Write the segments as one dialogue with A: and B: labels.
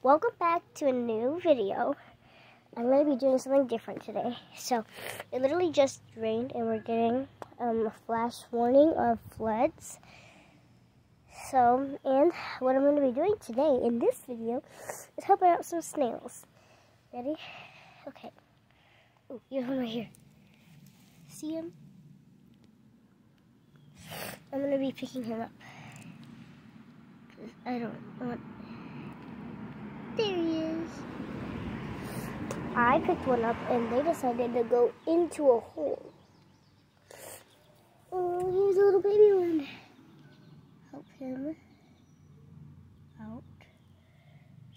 A: Welcome back to a new video. I'm going to be doing something different today. So, it literally just rained and we're getting a flash warning of floods. So, and what I'm going to be doing today in this video is helping out some snails. Ready? Okay. Oh, here's one right here. See him? I'm going to be picking him up. I don't want... There he is. I picked one up and they decided to go into a hole. Oh, here's a little baby one. Help him out.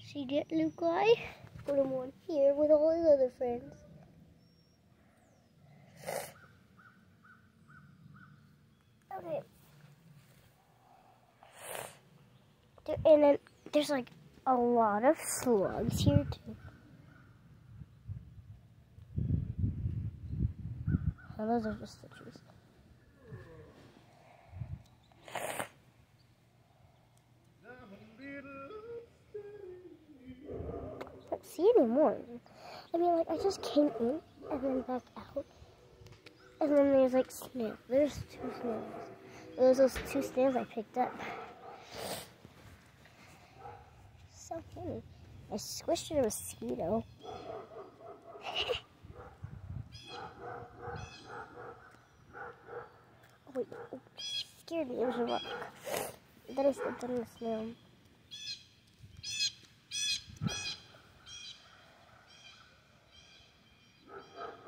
A: See that little guy? Put him on here with all his other friends. Okay. And then there's like a lot of slugs here too. Oh, those are just the trees. I don't see any more. I mean, like, I just came in and then back out. And then there's like snails. There's two snails. Those two snails I picked up. So funny. I squished a mosquito. Oh, wait, oh, scared me. It was a rock. Then I stepped on the snail.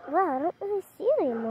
A: Wow, I don't really see it anymore.